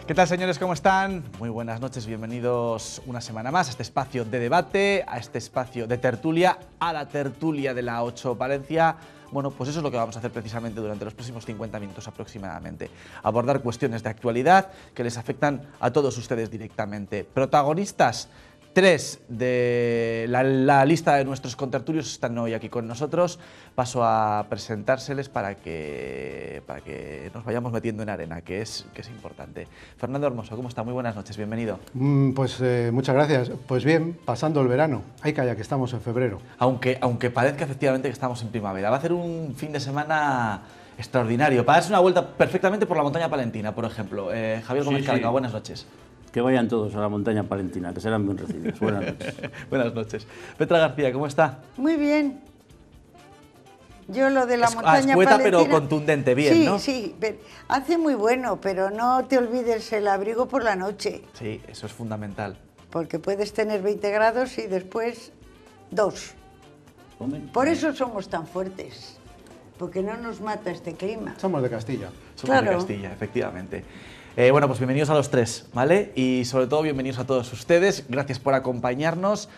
¿Qué tal, señores? ¿Cómo están? Muy buenas noches, bienvenidos una semana más a este espacio de debate, a este espacio de tertulia, a la tertulia de la 8 Palencia. Bueno, pues eso es lo que vamos a hacer precisamente durante los próximos 50 minutos aproximadamente. Abordar cuestiones de actualidad que les afectan a todos ustedes directamente. Protagonistas, tres de la lista de nuestros contertulios están hoy aquí con nosotros. Paso a presentárseles para que nos vayamos metiendo en arena, que es importante. Fernando Hermoso, ¿cómo está? Muy buenas noches, bienvenido. Muchas gracias. Pues bien, pasando el verano. Hay que que estamos en febrero. Aunque parezca efectivamente que estamos en primavera. Va a ser un fin de semana extraordinario. Para darse una vuelta perfectamente por la montaña palentina, por ejemplo. Javier Gómez Carga, buenas noches. Que vayan todos a la montaña palentina, que serán bien recibidos. Buenas noches. Buenas noches. Petra García, ¿cómo está? Muy bien. Yo lo de la montaña escueta, palentina... pero contundente, bien, sí, ¿no? Sí, hace muy bueno, pero no te olvides el abrigo por la noche. Sí, eso es fundamental. Porque puedes tener 20 grados y después 2. Por eso somos tan fuertes, porque no nos mata este clima. Somos de Castilla. Somos de Castilla, efectivamente. Bueno, pues bienvenidos a los tres, ¿vale? Y sobre todo bienvenidos a todos ustedes. Gracias por acompañarnos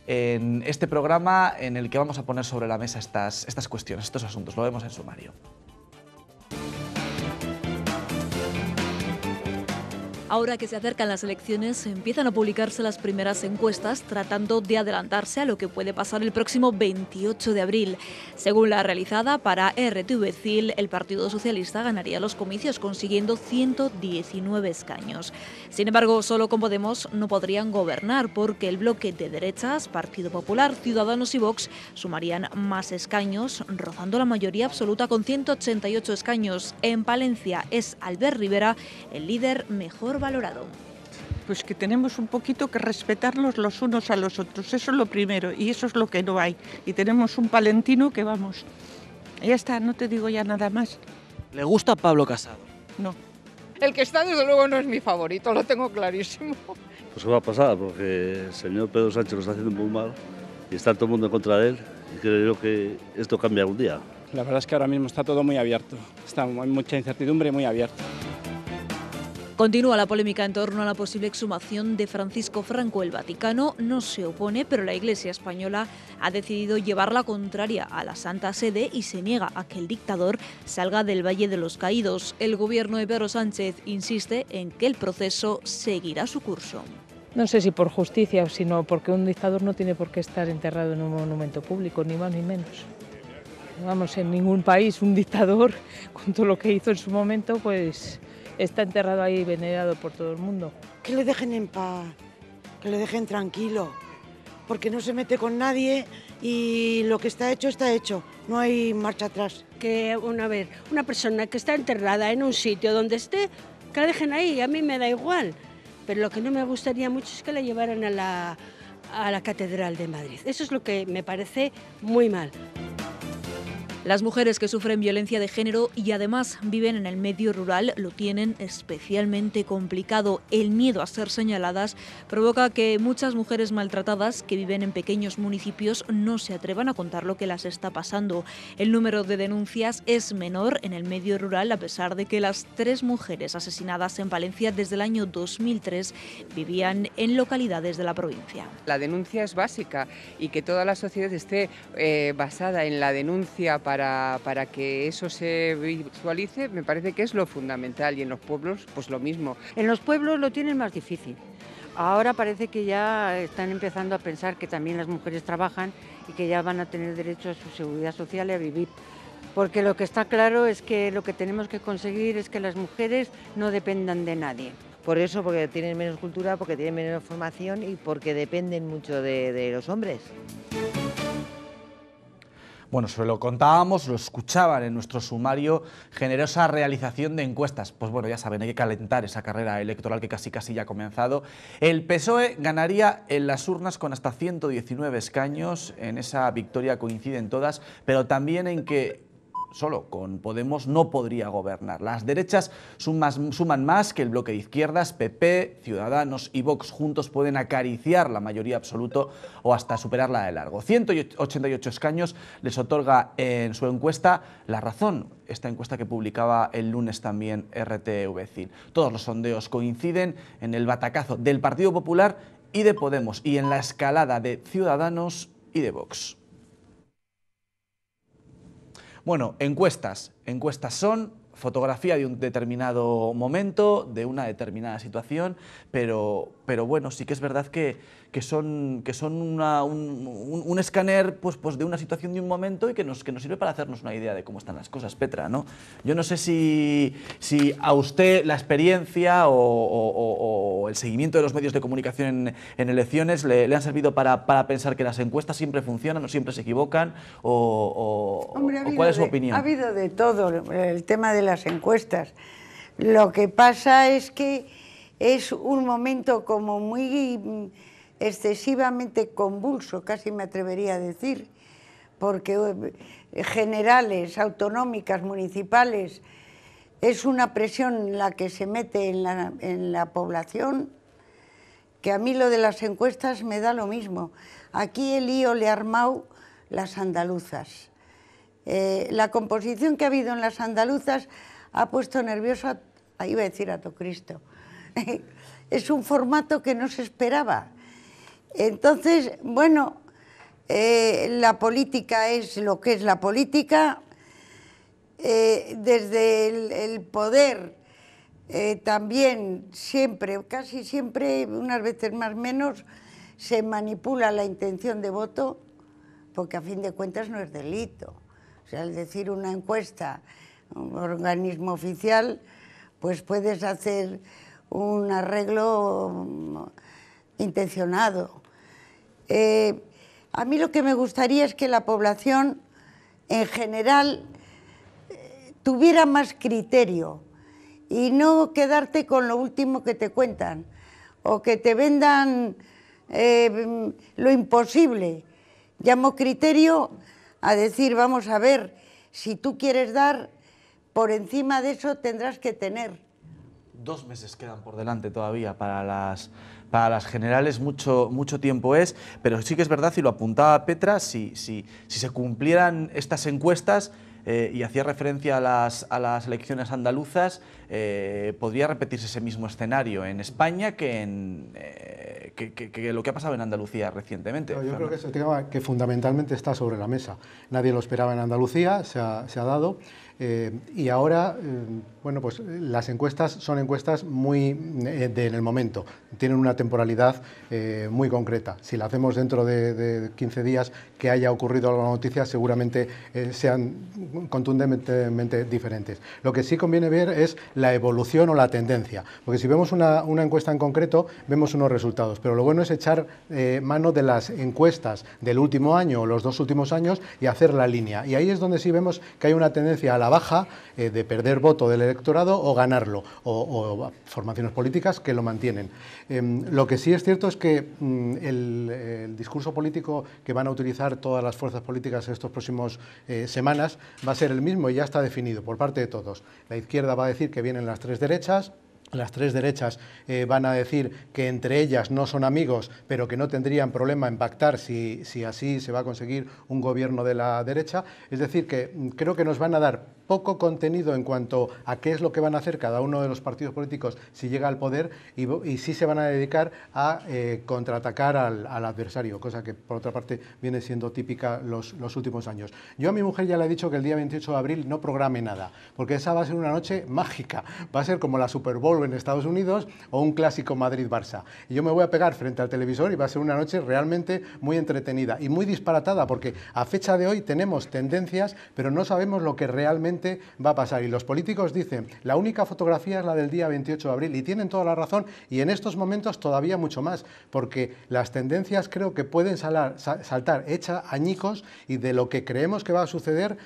en este programa en el que vamos a poner sobre la mesa estas cuestiones, estos asuntos. Lo vemos en sumario. Ahora que se acercan las elecciones, empiezan a publicarse las primeras encuestas tratando de adelantarse a lo que puede pasar el próximo 28 de abril. Según la realizada para RTV CIL, el Partido Socialista ganaría los comicios consiguiendo 119 escaños. Sin embargo, solo con Podemos no podrían gobernar porque el bloque de derechas, Partido Popular, Ciudadanos y Vox, sumarían más escaños, rozando la mayoría absoluta con 188 escaños. En Palencia es Albert Rivera el líder mejor valorado. Pues que tenemos un poquito que respetarnos los unos a los otros, eso es lo primero y eso es lo que no hay. Y tenemos un palentino que vamos, ya está, no te digo ya nada más. ¿Le gusta Pablo Casado? No. El que está desde luego no es mi favorito, lo tengo clarísimo. Pues qué va a pasar, porque el señor Pedro Sánchez lo está haciendo muy mal y está todo el mundo en contra de él y creo yo que esto cambia algún día. La verdad es que ahora mismo está todo muy abierto, hay mucha incertidumbre y muy abierto. Continúa la polémica en torno a la posible exhumación de Francisco Franco. El Vaticano no se opone, pero la Iglesia española ha decidido llevar la contraria a la Santa Sede y se niega a que el dictador salga del Valle de los Caídos. El gobierno de Pedro Sánchez insiste en que el proceso seguirá su curso. No sé si por justicia o sino porque un dictador no tiene por qué estar enterrado en un monumento público, ni más ni menos. Vamos, en ningún país un dictador, con todo lo que hizo en su momento, pues está enterrado ahí, venerado por todo el mundo. Que le dejen en paz, que le dejen tranquilo, porque no se mete con nadie y lo que está hecho, no hay marcha atrás. Que una persona que está enterrada en un sitio donde esté, que la dejen ahí, a mí me da igual, pero lo que no me gustaría mucho es que la llevaran a la Catedral de Madrid. Eso es lo que me parece muy mal. Las mujeres que sufren violencia de género y además viven en el medio rural lo tienen especialmente complicado. El miedo a ser señaladas provoca que muchas mujeres maltratadas que viven en pequeños municipios no se atrevan a contar lo que las está pasando. El número de denuncias es menor en el medio rural a pesar de que las 3 mujeres asesinadas en Palencia desde el año 2003 vivían en localidades de la provincia. La denuncia es básica y que toda la sociedad esté basada en la denuncia para que eso se visualice, me parece que es lo fundamental, y en los pueblos pues lo mismo. En los pueblos lo tienen más difícil. Ahora parece que ya están empezando a pensar que también las mujeres trabajan y que ya van a tener derecho a su seguridad social y a vivir. Porque lo que está claro es que lo que tenemos que conseguir es que las mujeres no dependan de nadie. Por eso, porque tienen menos cultura, porque tienen menos formación y porque dependen mucho de los hombres. Bueno, se lo contábamos, lo escuchaban en nuestro sumario, generosa realización de encuestas. Pues bueno, ya saben, hay que calentar esa carrera electoral que casi ya ha comenzado. El PSOE ganaría en las urnas con hasta 119 escaños, en esa victoria coinciden todas, pero también en que solo con Podemos no podría gobernar. Las derechas suman más que el bloque de izquierdas. PP, Ciudadanos y Vox juntos pueden acariciar la mayoría absoluta o hasta superarla de largo. 188 escaños les otorga en su encuesta La Razón, esta encuesta que publicaba el lunes también RTV. Todos los sondeos coinciden en el batacazo del Partido Popular y de Podemos y en la escalada de Ciudadanos y de Vox. Bueno, encuestas son fotografía de un determinado momento, de una determinada situación, pero bueno, sí que es verdad que son un escáner pues de una situación de un momento y que nos sirve para hacernos una idea de cómo están las cosas, Petra, ¿no? Yo no sé si a usted la experiencia o el seguimiento de los medios de comunicación en elecciones le han servido para pensar que las encuestas siempre funcionan o siempre se equivocan, Hombre, o ¿cuál es su opinión? Ha habido de todo el tema de las encuestas. Lo que pasa es que es un momento como muy excesivamente convulso, casi me atrevería a decir, porque generales, autonómicas, municipales, es una presión la que se mete en la población, que a mí lo de las encuestas me da lo mismo. Aquí el lío le ha armado las andaluzas. La composición que ha habido en las andaluzas ha puesto nervioso, iba a decir a todo Cristo. Es un formato que no se esperaba. Entonces, bueno, la política es lo que es la política. Desde el poder también siempre, casi siempre, unas veces más o menos, se manipula la intención de voto, porque a fin de cuentas no es delito. O sea, al decir una encuesta, un organismo oficial, pues puedes hacer un arreglo intencionado. A mí lo que me gustaría es que la población en general tuviera más criterio y no quedarte con lo último que te cuentan o que te vendan lo imposible. Llamo criterio a decir, vamos a ver, si tú quieres dar, por encima de eso tendrás que tener. 2 meses quedan por delante todavía para las generales, mucho tiempo es, pero sí que es verdad, y lo apuntaba Petra, si se cumplieran estas encuestas, y hacía referencia a las elecciones andaluzas, podría repetirse ese mismo escenario en España que lo que ha pasado en Andalucía recientemente. Yo creo que es el tema que fundamentalmente está sobre la mesa. Nadie lo esperaba en Andalucía, se ha dado. Y ahora, bueno, pues las encuestas son encuestas muy en el momento, tienen una temporalidad muy concreta. Si la hacemos dentro de 15 días que haya ocurrido alguna noticia, seguramente sean contundentemente diferentes. Lo que sí conviene ver es la evolución o la tendencia, porque si vemos una encuesta en concreto, vemos unos resultados, pero lo bueno es echar mano de las encuestas del último año o los 2 últimos años y hacer la línea. Y ahí es donde sí vemos que hay una tendencia a la baja de perder voto del electorado o ganarlo, o formaciones políticas que lo mantienen. Lo que sí es cierto es que el discurso político que van a utilizar todas las fuerzas políticas en estos próximos semanas va a ser el mismo y ya está definido por parte de todos. La izquierda va a decir que vienen las 3 derechas. Las 3 derechas van a decir que entre ellas no son amigos, pero que no tendrían problema en pactar si así se va a conseguir un gobierno de la derecha. Es decir, que creo que nos van a dar poco contenido en cuanto a qué es lo que van a hacer cada uno de los partidos políticos si llega al poder y sí se van a dedicar a contraatacar al adversario, cosa que por otra parte viene siendo típica los últimos años. Yo a mi mujer ya le he dicho que el día 28 de abril no programe nada, porque esa va a ser una noche mágica, va a ser como la Super Bowl en Estados Unidos o un clásico Madrid-Barça. Y yo me voy a pegar frente al televisor y va a ser una noche realmente muy entretenida y muy disparatada, porque a fecha de hoy tenemos tendencias, pero no sabemos lo que realmente va a pasar. Y los políticos dicen, la única fotografía es la del día 28 de abril, y tienen toda la razón, y en estos momentos todavía mucho más, porque las tendencias creo que pueden saltar hecha añicos, y de lo que creemos que va a suceder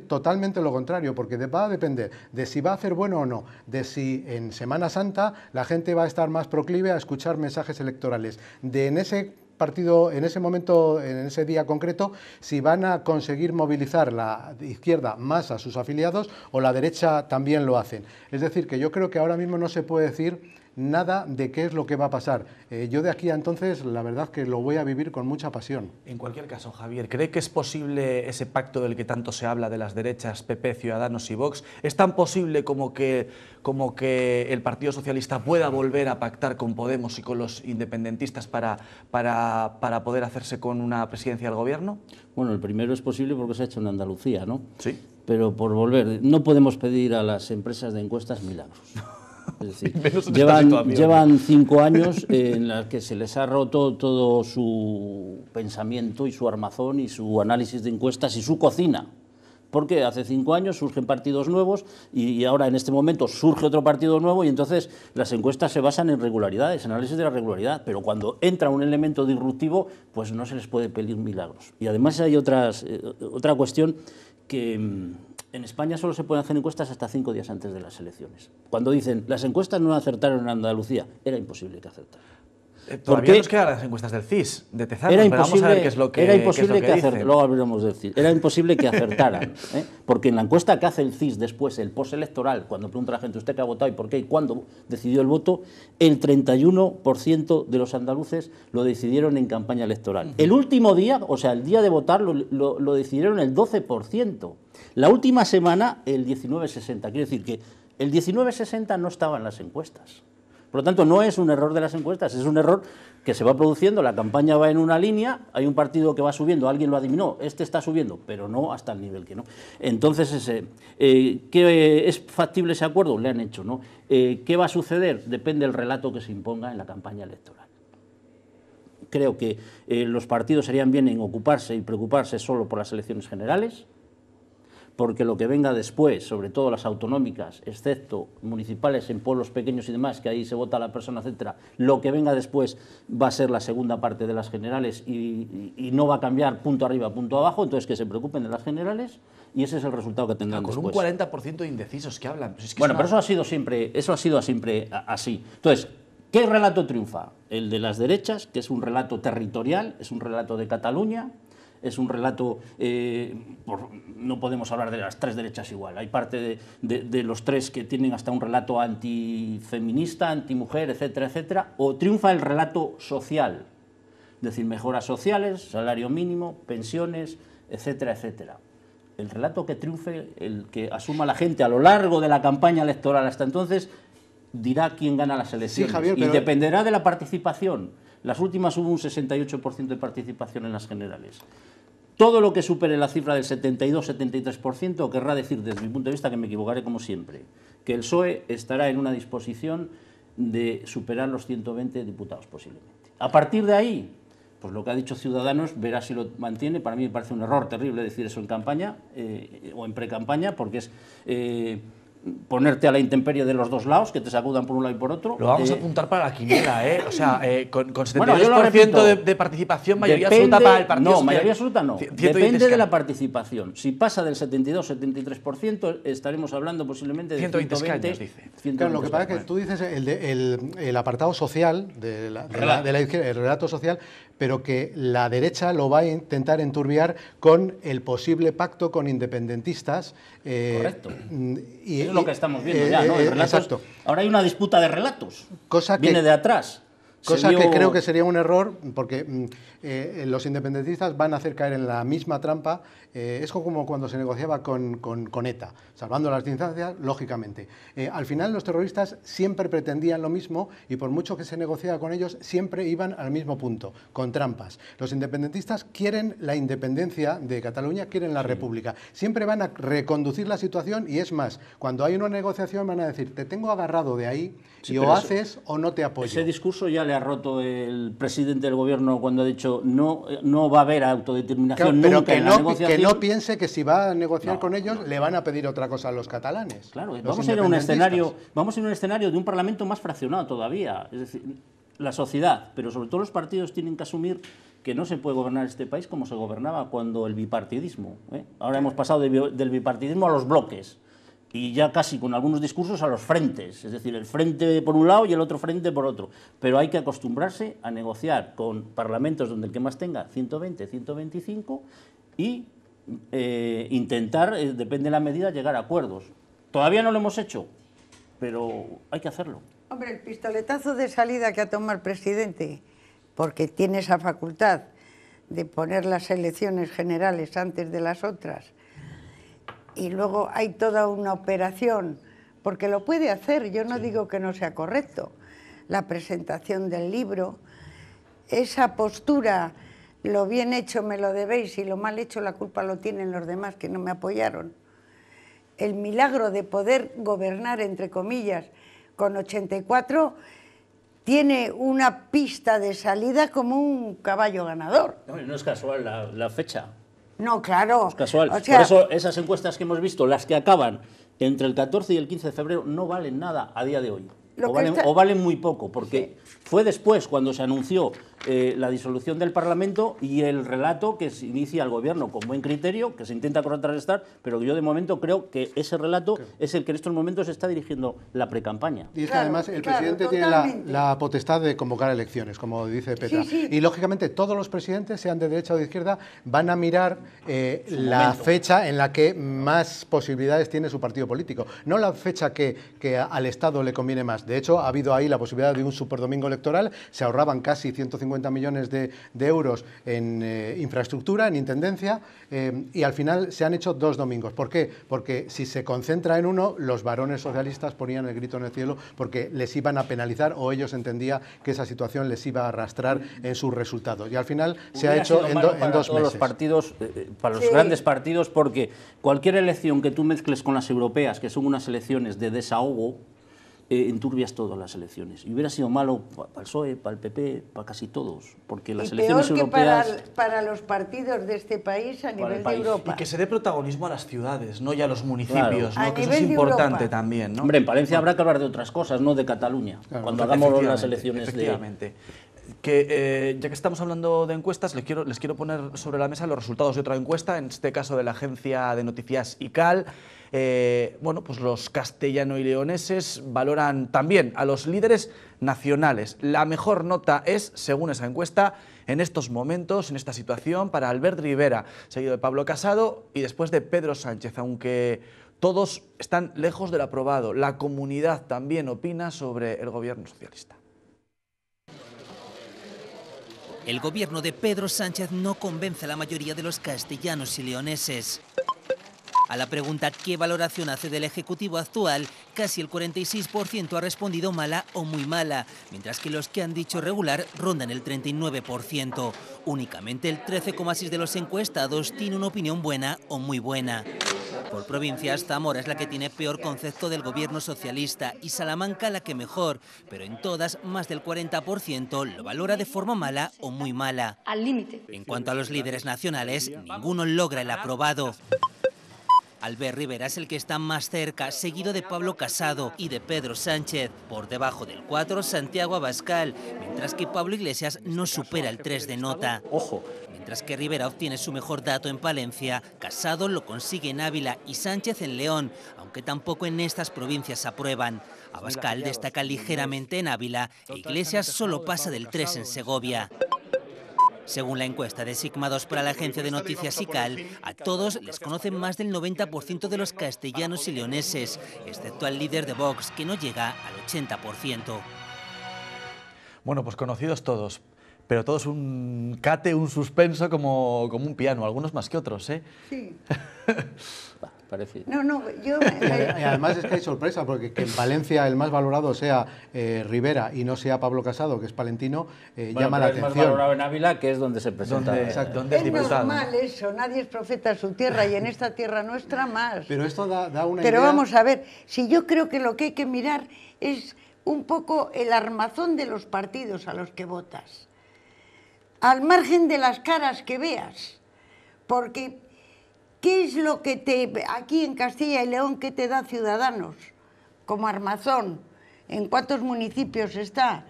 totalmente lo contrario, porque va a depender de si va a hacer bueno o no, de si en Semana Santa la gente va a estar más proclive a escuchar mensajes electorales, de en ese partido, en ese momento, en ese día concreto, si van a conseguir movilizar la izquierda más a sus afiliados o la derecha también lo hacen. Es decir, que yo creo que ahora mismo no se puede decir nada de qué es lo que va a pasar. Yo de aquí a entonces, la verdad que lo voy a vivir con mucha pasión. En cualquier caso, Javier, ¿cree que es posible ese pacto del que tanto se habla de las derechas, PP, Ciudadanos y Vox? ¿Es tan posible como que el Partido Socialista pueda volver a pactar con Podemos y con los independentistas para poder hacerse con una presidencia del gobierno? Bueno, el primero es posible porque se ha hecho en Andalucía, ¿no? Sí. Pero por volver, no podemos pedir a las empresas de encuestas milagros. Es decir, llevan 5 años en los que se les ha roto todo su pensamiento y su armazón y su análisis de encuestas y su cocina. Porque hace 5 años surgen partidos nuevos y ahora en este momento surge otro partido nuevo y entonces las encuestas se basan en regularidades, análisis de la regularidad, pero cuando entra un elemento disruptivo, pues no se les puede pedir milagros. Y además hay otra cuestión que en España solo se pueden hacer encuestas hasta 5 días antes de las elecciones. Cuando dicen, las encuestas no acertaron en Andalucía, era imposible que acertaran. Todavía nos quedan las encuestas del CIS, de Tezanos, era pero vamos a ver qué es lo que era imposible que dicen. luego hablaremos del CIS. Era imposible que acertaran, porque en la encuesta que hace el CIS después, el postelectoral, cuando pregunta a la gente usted qué ha votado y por qué y cuándo decidió el voto, el 31% de los andaluces lo decidieron en campaña electoral. El último día, o sea, el día de votar, lo decidieron el 12%. La última semana, el 19,60. Quiere decir que el 19,60 no estaba en las encuestas. Por lo tanto, no es un error de las encuestas, es un error que se va produciendo, la campaña va en una línea, hay un partido que va subiendo, alguien lo adivinó, este está subiendo, pero no hasta el nivel que no. Entonces, ¿qué es factible ese acuerdo? Le han hecho, ¿no? ¿Qué va a suceder? Depende del relato que se imponga en la campaña electoral. Creo que los partidos harían bien en ocuparse y preocuparse solo por las elecciones generales, porque lo que venga después, sobre todo las autonómicas, excepto municipales en pueblos pequeños y demás, que ahí se vota a la persona, etcétera, lo que venga después va a ser la segunda parte de las generales y no va a cambiar punto arriba, punto abajo, entonces que se preocupen de las generales y ese es el resultado que tendrán después. Con un 40% de indecisos que hablan. Pues es que bueno, pero eso ha sido siempre así. Entonces, ¿qué relato triunfa? El de las derechas, que es un relato territorial, es un relato de Cataluña, es un relato, no podemos hablar de las 3 derechas igual, hay parte de los 3 que tienen hasta un relato antifeminista, antimujer, etcétera, etcétera, o triunfa el relato social, es decir, mejoras sociales, salario mínimo, pensiones, etcétera, etcétera. El relato que triunfe, el que asuma la gente a lo largo de la campaña electoral hasta entonces, dirá quién gana las elecciones. Sí, Javier, y dependerá de la participación. Las últimas hubo un 68% de participación en las generales. Todo lo que supere la cifra del 72-73% querrá decir, desde mi punto de vista, que me equivocaré como siempre, que el PSOE estará en una disposición de superar los 120 diputados posiblemente. A partir de ahí, pues lo que ha dicho Ciudadanos, verá si lo mantiene. Para mí me parece un error terrible decir eso en campaña o en pre-campaña, porque es ponerte a la intemperie de los dos lados, que te sacudan por un lado y por otro. Lo vamos a apuntar para la quiniela, ¿eh? O sea, con 72% bueno, de participación, mayoría absoluta para el partido. No, mayoría absoluta no. Depende de la participación. Si pasa del 72-73%, estaremos hablando posiblemente de 120 escaños, dice. Claro, lo que pasa es que tú dices el apartado social de la izquierda, el relato social, pero que la derecha lo va a intentar enturbiar con el posible pacto con independentistas. Correcto. Y es lo que estamos viendo ya, ¿no? Exacto. Ahora hay una disputa de relatos. Viene de atrás. Cosa que creo que sería un error, porque los independentistas van a hacer caer en la misma trampa. Es como cuando se negociaba con ETA, salvando las distancias, lógicamente. Al final los terroristas siempre pretendían lo mismo y por mucho que se negociara con ellos, siempre iban al mismo punto, con trampas. Los independentistas quieren la independencia de Cataluña, quieren la república. Siempre van a reconducir la situación y es más, cuando hay una negociación van a decir, te tengo agarrado de ahí y o haces o no te apoyo. Ese discurso ya le ha roto el presidente del gobierno cuando ha dicho no va a haber autodeterminación nunca en la negociación. Que no piense que si va a negociar con ellos le van a pedir otra cosa a los catalanes. Claro, vamos a ir a un escenario de un parlamento más fraccionado todavía. Es decir, la sociedad, pero sobre todo los partidos tienen que asumir que no se puede gobernar este país como se gobernaba cuando el bipartidismo. Ahora hemos pasado del bipartidismo a los bloques. y ya casi con algunos discursos a los frentes, es decir, el frente por un lado y el otro frente por otro. Pero hay que acostumbrarse a negociar con parlamentos donde el que más tenga 120, 125 y intentar, depende de la medida, llegar a acuerdos. Todavía no lo hemos hecho, pero hay que hacerlo. Hombre, el pistoletazo de salida que ha tomado el presidente, porque tiene esa facultad de poner las elecciones generales antes de las otras, y luego hay toda una operación, porque lo puede hacer, yo no digo que no sea correcto, la presentación del libro, esa postura, lo bien hecho me lo debéis y lo mal hecho la culpa lo tienen los demás que no me apoyaron. El milagro de poder gobernar, entre comillas, con 84, tiene una pista de salida como un caballo ganador. No es casual la fecha. No, claro. Es casual. O sea, por eso esas encuestas que hemos visto, las que acaban entre el 14 y el 15 de febrero, no valen nada a día de hoy. O valen muy poco, porque fue después cuando se anunció la disolución del Parlamento y el relato que se inicia el Gobierno con buen criterio, que se intenta contrarrestar, pero que yo de momento creo que ese relato es el que en estos momentos está dirigiendo la precampaña. Y es que además el presidente tiene la potestad de convocar elecciones, como dice Petra. Y lógicamente todos los presidentes, sean de derecha o de izquierda, van a mirar la fecha en la que más posibilidades tiene su partido político, no la fecha que al Estado le conviene más. De hecho, ha habido ahí la posibilidad de un superdomingo electoral, se ahorraban casi 150 millones de euros en infraestructura, en intendencia, y al final se han hecho 2 domingos. ¿Por qué? Porque si se concentra en uno, los varones socialistas ponían el grito en el cielo porque les iban a penalizar o ellos entendían que esa situación les iba a arrastrar en sus resultados. Y al final se ha hecho en 2 meses. Los partidos, para los grandes partidos, porque cualquier elección que tú mezcles con las europeas, que son unas elecciones de desahogo, enturbias todas las elecciones. Y hubiera sido malo para el PSOE, para el PP, para casi todos, porque las elecciones peor que europeas... para los partidos de este país a nivel de Europa. Y que se dé protagonismo a las ciudades, no ya a los municipios, Claro. ¿no? Que eso es importante también, ¿no? Hombre, en Palencia habrá que hablar de otras cosas, no de Cataluña, cuando hagamos las elecciones efectivamente. Que, ya que estamos hablando de encuestas, les quiero poner sobre la mesa los resultados de otra encuesta, en este caso de la agencia de noticias ICAL. Bueno, pues los castellano y leoneses valoran también a los líderes nacionales. La mejor nota es, según esa encuesta, en estos momentos, en esta situación, para Albert Rivera, seguido de Pablo Casado y después de Pedro Sánchez, aunque todos están lejos del aprobado. La comunidad también opina sobre el gobierno socialista. El gobierno de Pedro Sánchez no convence a la mayoría de los castellanos y leoneses. A la pregunta ¿qué valoración hace del Ejecutivo actual?, casi el 46% ha respondido mala o muy mala, mientras que los que han dicho regular rondan el 39%. Únicamente el 13,6% de los encuestados tiene una opinión buena o muy buena. Por provincias, Zamora es la que tiene peor concepto del gobierno socialista y Salamanca la que mejor, pero en todas más del 40% lo valora de forma mala o muy mala. Al límite. En cuanto a los líderes nacionales, ninguno logra el aprobado. Albert Rivera es el que está más cerca, seguido de Pablo Casado y de Pedro Sánchez. Por debajo del 4, Santiago Abascal, mientras que Pablo Iglesias no supera el 3 de nota. Ojo. Mientras que Rivera obtiene su mejor dato en Palencia, Casado lo consigue en Ávila y Sánchez en León, aunque tampoco en estas provincias aprueban. Abascal destaca ligeramente en Ávila e Iglesias solo pasa del 3 en Segovia. Según la encuesta de Sigma 2 para la agencia de noticias ICAL, a todos les conocen más del 90% de los castellanos y leoneses, excepto al líder de Vox, que no llega al 80%. Bueno, pues conocidos todos, pero todos un cate, un suspenso como un piano, algunos más que otros, ¿eh? Sí. Parece. No, yo... Y además es que hay sorpresa, porque que en Valencia el más valorado sea Rivera y no sea Pablo Casado, que es palentino, llama la atención. Es más valorado en Ávila, que es donde se presenta. ¿Dónde es diputado? Normal eso, nadie es profeta en su tierra y en esta tierra nuestra más. Pero esto da una idea... Pero vamos a ver, si yo creo que lo que hay que mirar es un poco el armazón de los partidos a los que votas, al margen de las caras que veas, porque... ¿Qué es lo que aquí en Castilla y León, qué te da Ciudadanos como armazón? ¿En cuántos municipios está?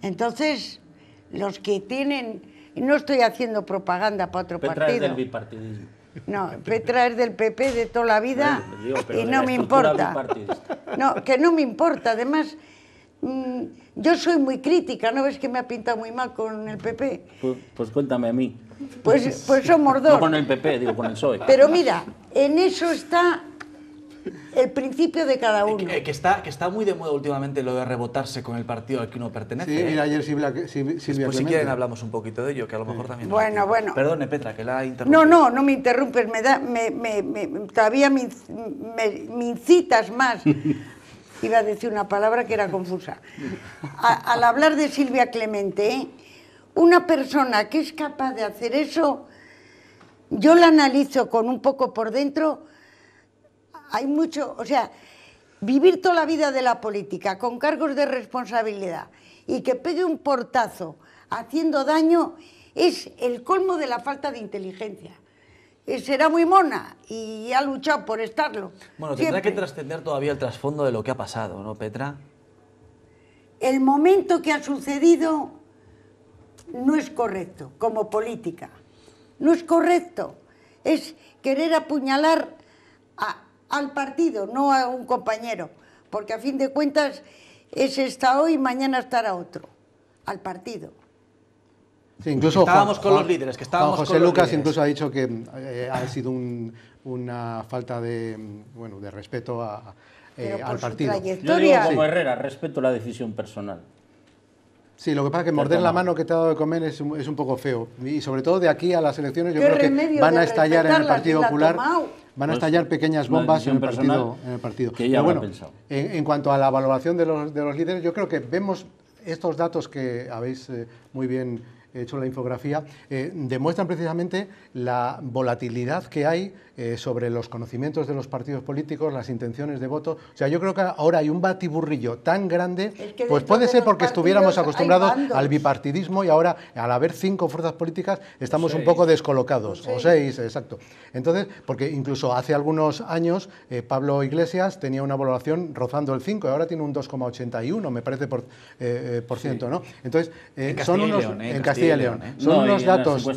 Entonces, los que tienen... No estoy haciendo propaganda para otro Petra partido. Es del bipartidismo. No, Petra es del PP de toda la vida y no me importa. No, que no me importa. Además, yo soy muy crítica, ¿no ves que me ha pintado muy mal con el PP? Pues cuéntame a mí. Pues somos dos. No con el PP, digo, con el PSOE. Pero mira, en eso está el principio de cada uno. Que está muy de moda últimamente lo de rebotarse con el partido al que uno pertenece. Sí, mira, ayer Silvia Pues Clemente. si quieren hablamos un poquito de ello, que a lo mejor también... Bueno. Perdone, Petra, que la ha interrumpido. No me interrumpes, todavía me incitas más. Iba a decir una palabra que era confusa. Al hablar de Silvia Clemente, una persona que es capaz de hacer eso, yo la analizo con un poco por dentro. Hay mucho, o sea, vivir toda la vida de la política con cargos de responsabilidad y que pegue un portazo haciendo daño es el colmo de la falta de inteligencia. Será muy mona y ha luchado por estarlo. Bueno, tendrá que trascender todavía el trasfondo de lo que ha pasado, ¿no, Petra? El momento que ha sucedido no es correcto como política. No es correcto. Es querer apuñalar al partido, no a un compañero, porque a fin de cuentas ese está hoy y mañana estará otro, al partido. Sí, incluso estábamos con los líderes, que estábamos José con los Lucas líderes. incluso ha dicho que ha sido una falta de respeto al partido. Yo digo como Herrera, respeto la decisión personal. Sí, lo que pasa es que morder la mano que te ha dado de comer es un poco feo. Y sobre todo de aquí a las elecciones yo creo que van a estallar en el Partido Popular. Van a estallar pequeñas bombas en el partido. Que ya Pero bueno, pensado. En cuanto a la valoración de los líderes, yo creo que vemos estos datos que habéis muy bien hecho la infografía, demuestran precisamente la volatilidad que hay sobre los conocimientos de los partidos políticos, las intenciones de voto. O sea, yo creo que ahora hay un batiburrillo tan grande, pues puede ser porque estuviéramos acostumbrados al bipartidismo y ahora, al haber 5 fuerzas políticas, estamos un poco descolocados, o 6, exacto. Entonces, porque incluso hace algunos años Pablo Iglesias tenía una valoración rozando el 5 y ahora tiene un 2,81, me parece, por ciento, ¿no? Entonces, son unos... En Castilla y León. Son unos datos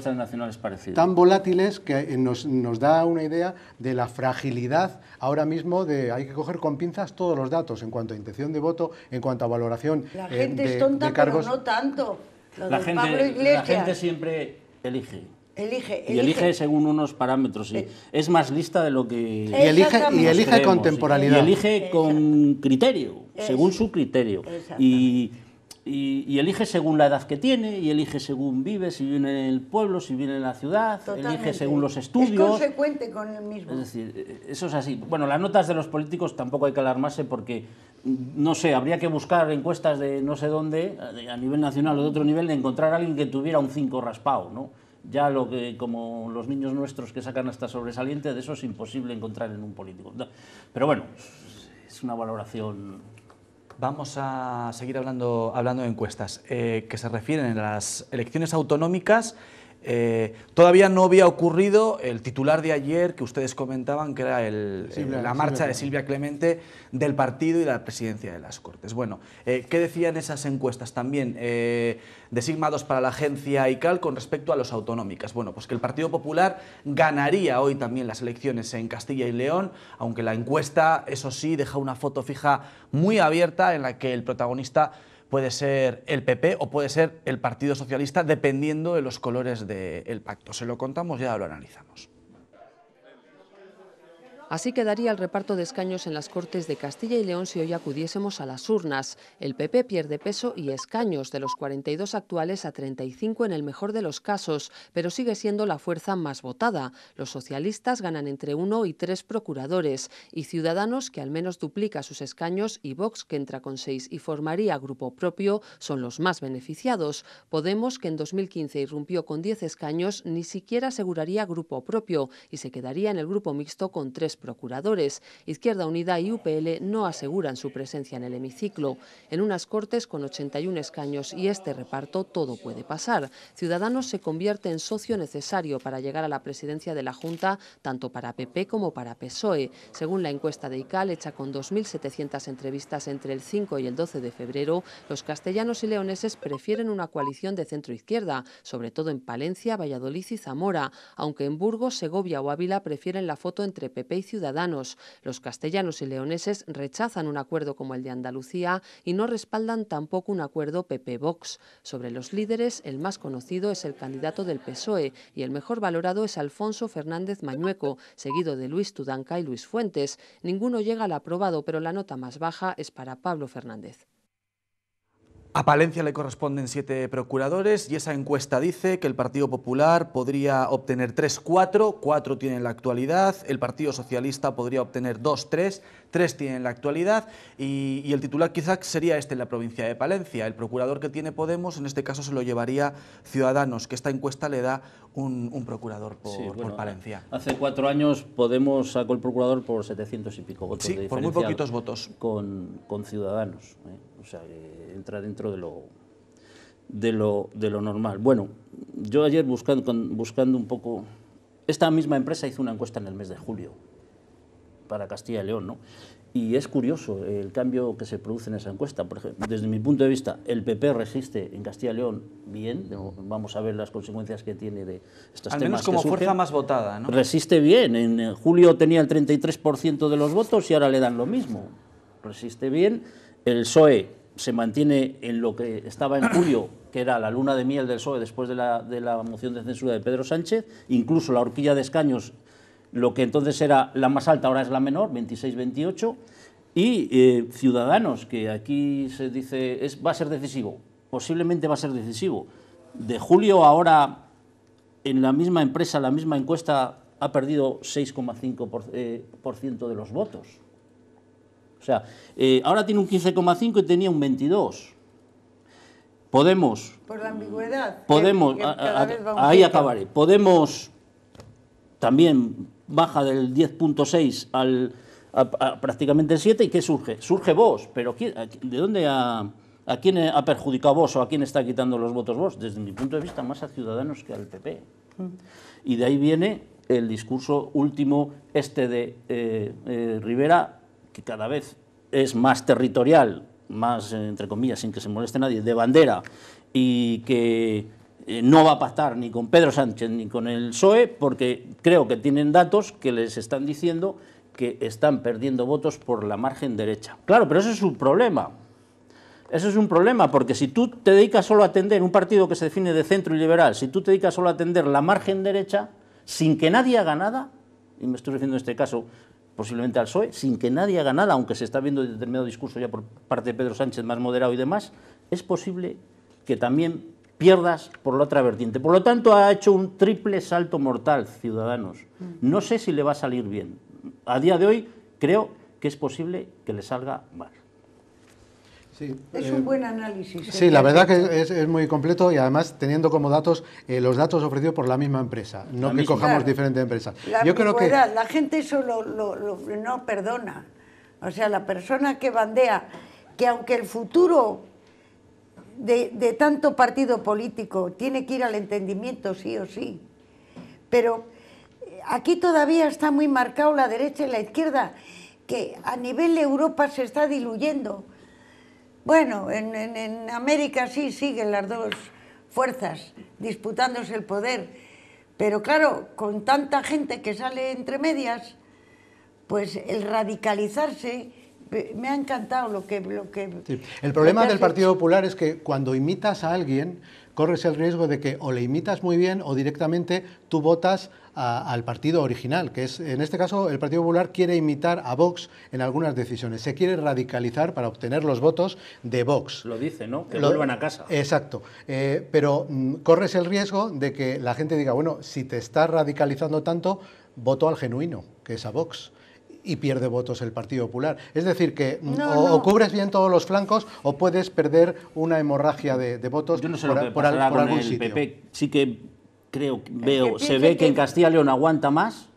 tan volátiles que nos da una idea de la fragilidad ahora mismo de hay que coger con pinzas todos los datos en cuanto a intención de voto, en cuanto a valoración la gente es tonta, de cargos. Pero no tanto. La gente siempre elige. Y elige según unos parámetros. Y es más lista de lo que... Y elige con temporalidad. Y elige con criterio, según su criterio. Y elige según la edad que tiene, y elige según vive, si vive en el pueblo, si vive en la ciudad, elige según los estudios. Es consecuente con el mismo. Es decir, eso es así. Bueno, las notas de los políticos tampoco hay que alarmarse porque, no sé, habría que buscar encuestas de no sé dónde, a nivel nacional o de otro nivel, de encontrar a alguien que tuviera un 5 raspado, ¿no? Ya lo que, como los niños nuestros que sacan hasta sobresaliente, de eso es imposible encontrar en un político. Pero bueno, es una valoración... Vamos a seguir hablando de encuestas que se refieren a las elecciones autonómicas. Todavía no había ocurrido el titular de ayer que ustedes comentaban, que era la marcha de Silvia Clemente del partido y la presidencia de las Cortes. Bueno, ¿qué decían esas encuestas también designados para la agencia ICAL con respecto a las autonómicas? Bueno, pues que el Partido Popular ganaría hoy también las elecciones en Castilla y León, aunque la encuesta, eso sí, deja una foto fija muy abierta en la que el protagonista puede ser el PP o puede ser el Partido Socialista, dependiendo de los colores del pacto. Se lo contamos, ya lo analizamos. Así quedaría el reparto de escaños en las Cortes de Castilla y León si hoy acudiésemos a las urnas. El PP pierde peso y escaños, de los 42 actuales a 35 en el mejor de los casos, pero sigue siendo la fuerza más votada. Los socialistas ganan entre 1 y 3 procuradores, y Ciudadanos, que al menos duplica sus escaños, y Vox, que entra con 6 y formaría grupo propio, son los más beneficiados. Podemos, que en 2015 irrumpió con 10 escaños, ni siquiera aseguraría grupo propio y se quedaría en el grupo mixto con 3 3 procuradores. Izquierda Unida y UPL no aseguran su presencia en el hemiciclo. En unas Cortes con 81 escaños y este reparto todo puede pasar. Ciudadanos se convierte en socio necesario para llegar a la presidencia de la Junta, tanto para PP como para PSOE. Según la encuesta de ICAL, hecha con 2.700 entrevistas entre el 5 y el 12 de febrero, los castellanos y leoneses prefieren una coalición de centro-izquierda, sobre todo en Palencia, Valladolid y Zamora, aunque en Burgos, Segovia o Ávila prefieren la foto entre PP y Ciudadanos. Los castellanos y leoneses rechazan un acuerdo como el de Andalucía y no respaldan tampoco un acuerdo PP-Vox. Sobre los líderes, el más conocido es el candidato del PSOE y el mejor valorado es Alfonso Fernández Mañueco, seguido de Luis Tudanca y Luis Fuentes. Ninguno llega al aprobado, pero la nota más baja es para Pablo Fernández. A Palencia le corresponden 7 procuradores y esa encuesta dice que el Partido Popular podría obtener 3-4, 4 tiene en la actualidad, el Partido Socialista podría obtener 2-3, 3 tiene en la actualidad y el titular quizás sería este en la provincia de Palencia. El procurador que tiene Podemos, en este caso se lo llevaría Ciudadanos, que esta encuesta le da un procurador por Palencia. Hace 4 años Podemos sacó el procurador por 700 y pico votos. Sí, por muy poquitos votos. Con Ciudadanos, o sea, que entra dentro de lo normal. Bueno, yo ayer buscando un poco, esta misma empresa hizo una encuesta en el mes de julio para Castilla y León, ¿no? Y es curioso el cambio que se produce en esa encuesta. Por ejemplo, desde mi punto de vista, el PP resiste en Castilla y León bien, vamos a ver las consecuencias que tiene de estos temas. Al menos como fuerza más votada, ¿no? Resiste bien, en julio tenía el 33% de los votos y ahora le dan lo mismo. Resiste bien, el PSOE se mantiene en lo que estaba en julio, que era la luna de miel del PSOE después de la moción de censura de Pedro Sánchez, incluso la horquilla de escaños, lo que entonces era la más alta, ahora es la menor, 26-28, y Ciudadanos, que aquí se dice va a ser decisivo, posiblemente va a ser decisivo. De julio a ahora, en la misma empresa, la misma encuesta, ha perdido 6,5% de los votos. O sea, ahora tiene un 15,5 y tenía un 22. Podemos... Por la ambigüedad. Podemos, ahí acabaré. Podemos también baja del 10,6 a prácticamente el 7. ¿Y qué surge? Surge Vox, pero ¿de dónde ¿a quién ha perjudicado Vox o a quién está quitando los votos Vox? Desde mi punto de vista, más a Ciudadanos que al PP. Y de ahí viene el discurso último de Rivera, que cada vez es más territorial, más, entre comillas, sin que se moleste nadie, de bandera, y que no va a pactar ni con Pedro Sánchez ni con el PSOE, porque creo que tienen datos que les están diciendo que están perdiendo votos por la margen derecha. Claro, pero eso es un problema. Eso es un problema, porque si tú te dedicas solo a atender un partido que se define de centro y liberal, si tú te dedicas solo a atender la margen derecha, sin que nadie haga nada, y me estoy refiriendo en este caso posiblemente al PSOE, sin que nadie haga nada, aunque se está viendo determinado discurso ya por parte de Pedro Sánchez más moderado y demás, es posible que también pierdas por la otra vertiente. Por lo tanto, ha hecho un triple salto mortal, Ciudadanos. No sé si le va a salir bien. A día de hoy creo que es posible que le salga mal. Sí, es un buen análisis. Sí, la verdad que es muy completo y además teniendo como datos los datos ofrecidos por la misma empresa, no que cojamos diferentes empresas. Yo creo que la gente eso no perdona. O sea, la persona que bandea que aunque el futuro de tanto partido político tiene que ir al entendimiento sí o sí, pero aquí todavía está muy marcado la derecha y la izquierda, que a nivel de Europa se está diluyendo. Bueno, en América sí siguen las dos fuerzas disputándose el poder, pero claro, con tanta gente que sale entre medias, pues el radicalizarse, me ha encantado lo que sí. El problema del Partido Popular es que cuando imitas a alguien, corres el riesgo de que o le imitas muy bien o directamente tú votas al partido original, que es, en este caso, el Partido Popular quiere imitar a Vox en algunas decisiones. Se quiere radicalizar para obtener los votos de Vox. Lo dice, ¿no? Que vuelvan a casa. Exacto. Pero corres el riesgo de que la gente diga, bueno, si te estás radicalizando tanto, voto al genuino, que es a Vox. Y pierde votos el Partido Popular. Es decir, que o cubres bien todos los flancos o puedes perder una hemorragia de votos. Yo no sé por algún sitio. PP sí que creo, se ve que en Castilla y León aguanta más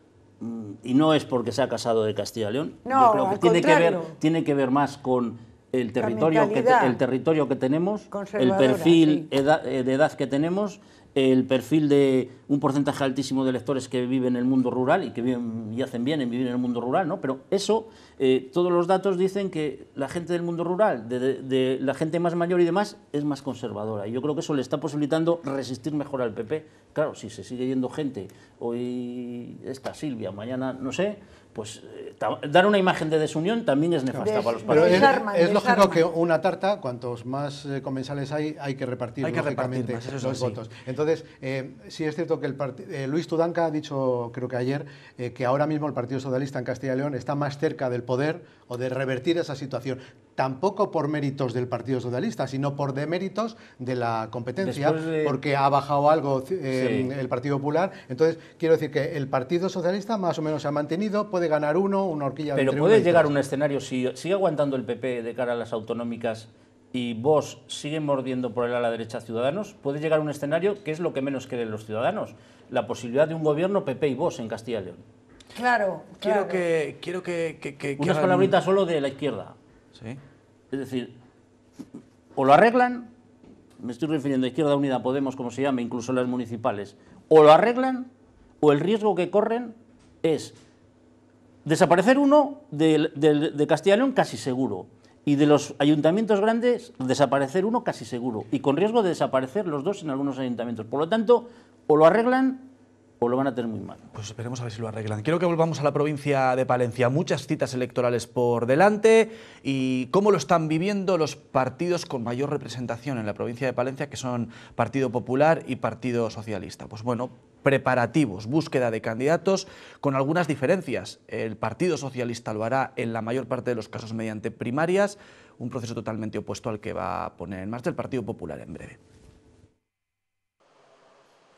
y no es porque se ha casado de Castilla y León. No, yo creo que tiene que ver más con el territorio que tenemos, el perfil de edad que tenemos, el perfil de un porcentaje altísimo de electores que viven en el mundo rural y que viven y hacen bien en vivir en el mundo rural, ¿no? Pero eso, todos los datos dicen que la gente del mundo rural, de la gente más mayor y demás, es más conservadora. Y yo creo que eso le está posibilitando resistir mejor al PP. Claro, si se sigue yendo gente, hoy está Silvia, mañana no sé, pues dar una imagen de desunión también es nefasta para los partidos. Pero es lógico que una tarta, cuantos más comensales hay que repartir, lógicamente, los votos. Entonces, sí es cierto que Luis Tudanca ha dicho, creo que ayer, que ahora mismo el Partido Socialista en Castilla y León está más cerca del poder o de revertir esa situación. Tampoco por méritos del Partido Socialista, sino por deméritos de la competencia, porque ha bajado algo el Partido Popular. Entonces, quiero decir que el Partido Socialista más o menos se ha mantenido, puede ganar una horquilla. Pero puede llegar un escenario, si sigue aguantando el PP de cara a las autonómicas y Vox sigue mordiendo por el ala derecha a Ciudadanos, puede llegar un escenario que es lo que menos quieren los ciudadanos, la posibilidad de un gobierno PP y Vox en Castilla y León. Claro. Quiero que unas palabritas solo de la izquierda. Sí. Es decir, o lo arreglan, me estoy refiriendo a Izquierda Unida, Podemos, como se llame, incluso las municipales, o lo arreglan, o el riesgo que corren es desaparecer uno de Castilla y León casi seguro, y de los ayuntamientos grandes desaparecer uno casi seguro, y con riesgo de desaparecer los dos en algunos ayuntamientos. Por lo tanto, o lo arreglan o lo van a tener muy mal. Pues esperemos a ver si lo arreglan. Quiero que volvamos a la provincia de Palencia. Muchas citas electorales por delante. ¿Y cómo lo están viviendo los partidos con mayor representación en la provincia de Palencia, que son Partido Popular y Partido Socialista? Pues bueno, preparativos, búsqueda de candidatos con algunas diferencias. El Partido Socialista lo hará en la mayor parte de los casos mediante primarias, un proceso totalmente opuesto al que va a poner en marcha el Partido Popular en breve.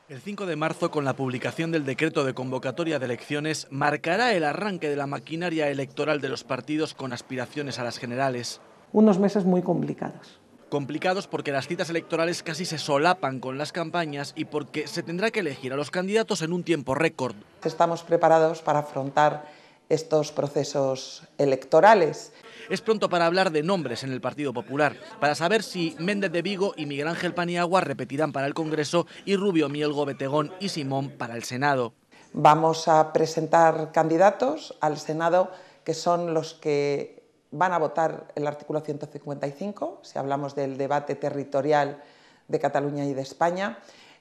El 5 de marzo, con la publicación del decreto de convocatoria de elecciones, marcará el arranque de la maquinaria electoral de los partidos con aspiraciones a las generales. Unos meses muy complicados. Complicados porque las citas electorales casi se solapan con las campañas y porque se tendrá que elegir a los candidatos en un tiempo récord. Estamos preparados para afrontar estos procesos electorales. Es pronto para hablar de nombres en el Partido Popular, para saber si Méndez de Vigo y Miguel Ángel Paniagua repetirán para el Congreso y Rubio, Mielgo, Betegón y Simón para el Senado. Vamos a presentar candidatos al Senado que son los que van a votar el artículo 155, si hablamos del debate territorial de Cataluña y de España,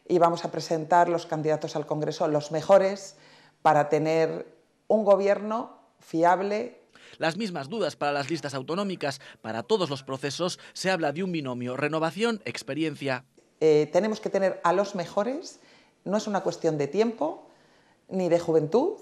y vamos a presentar los candidatos al Congreso, los mejores, para tener un gobierno fiable. Las mismas dudas para las listas autonómicas. Para todos los procesos se habla de un binomio renovación-experiencia. Tenemos que tener a los mejores, no es una cuestión de tiempo, ni de juventud,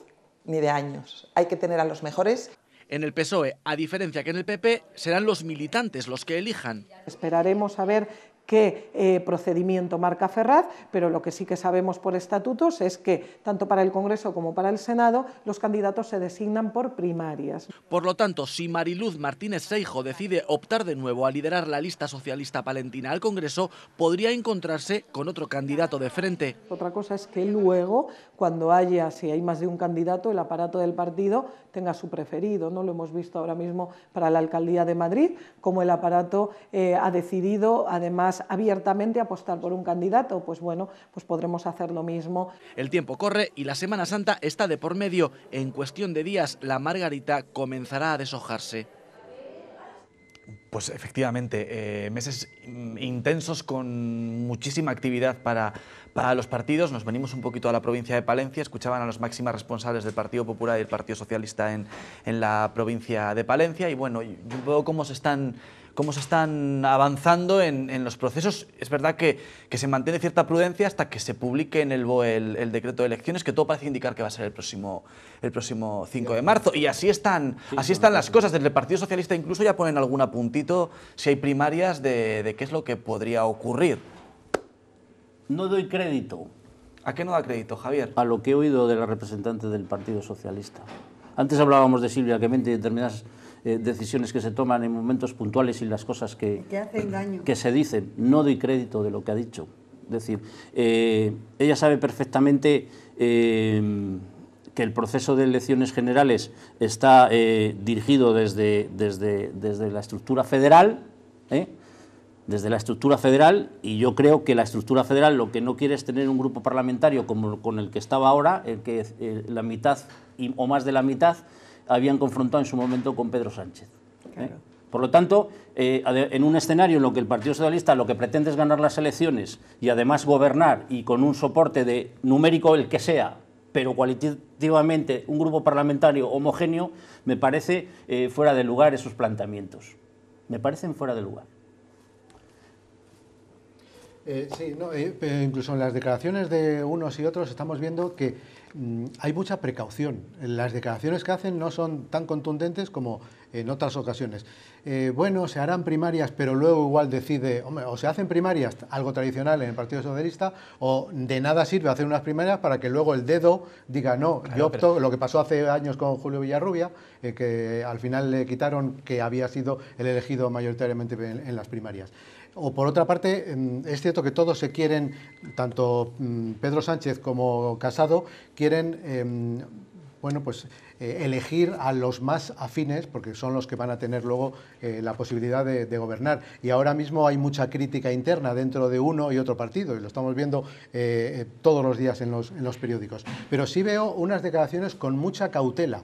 ni de años. Hay que tener a los mejores. En el PSOE, a diferencia que en el PP, serán los militantes los que elijan. Esperaremos a ver qué procedimiento marca Ferraz, pero lo que sí que sabemos por estatutos es que tanto para el Congreso como para el Senado los candidatos se designan por primarias. Por lo tanto, si Mariluz Martínez Seijo decide optar de nuevo a liderar la lista socialista palentina al Congreso, podría encontrarse con otro candidato de frente. Otra cosa es que luego, cuando haya, si hay más de un candidato, el aparato del partido tenga su preferido, ¿no? Lo hemos visto ahora mismo para la alcaldía de Madrid, como el aparato ha decidido, además, abiertamente apostar por un candidato. Pues bueno, pues podremos hacer lo mismo. El tiempo corre y la Semana Santa está de por medio. En cuestión de días, la margarita comenzará a deshojarse. Pues efectivamente, meses intensos con muchísima actividad para los partidos. Nos venimos un poquito a la provincia de Palencia. Escuchaban a los máximos responsables del Partido Popular y del Partido Socialista en la provincia de Palencia. Y bueno, yo veo cómo se están avanzando en los procesos. Es verdad que se mantiene cierta prudencia hasta que se publique en el BOE el decreto de elecciones, que todo parece indicar que va a ser el próximo 5 de marzo. Y así están las cosas. Desde el Partido Socialista incluso ya ponen algún apuntito, si hay primarias, de qué es lo que podría ocurrir. No doy crédito. ¿A qué no da crédito, Javier? A lo que he oído de la representante del Partido Socialista. Antes hablábamos de Silvia Clemente y determinadas decisiones que se toman en momentos puntuales y las cosas que hacen daño, que se dicen. No doy crédito de lo que ha dicho. Es decir, ella sabe perfectamente que que el proceso de elecciones generales está dirigido desde la estructura federal, desde la estructura federal, y yo creo que la estructura federal lo que no quiere es tener un grupo parlamentario como con el que estaba ahora, el que la mitad o más de la mitad habían confrontado en su momento con Pedro Sánchez. Claro. Por lo tanto, en un escenario en lo que el Partido Socialista lo que pretende es ganar las elecciones y además gobernar y con un soporte numérico el que sea, pero cualitativamente un grupo parlamentario homogéneo, me parece fuera de lugar esos planteamientos. Me parecen fuera de lugar. Sí, no, pero incluso en las declaraciones de unos y otros estamos viendo que hay mucha precaución. Las declaraciones que hacen no son tan contundentes como en otras ocasiones. Bueno, se harán primarias, pero luego igual decide, hombre, o se hacen primarias, algo tradicional en el Partido Socialista, o de nada sirve hacer unas primarias para que luego el dedo diga, no, claro, yo opto, lo que pasó hace años con Julio Villarrubia, que al final le quitaron que había sido el elegido mayoritariamente en las primarias. O por otra parte, es cierto que todos se quieren, tanto Pedro Sánchez como Casado, quieren bueno, pues, elegir a los más afines, porque son los que van a tener luego la posibilidad de gobernar. Y ahora mismo hay mucha crítica interna dentro de uno y otro partido, y lo estamos viendo todos los días en los periódicos. Pero sí veo unas declaraciones con mucha cautela,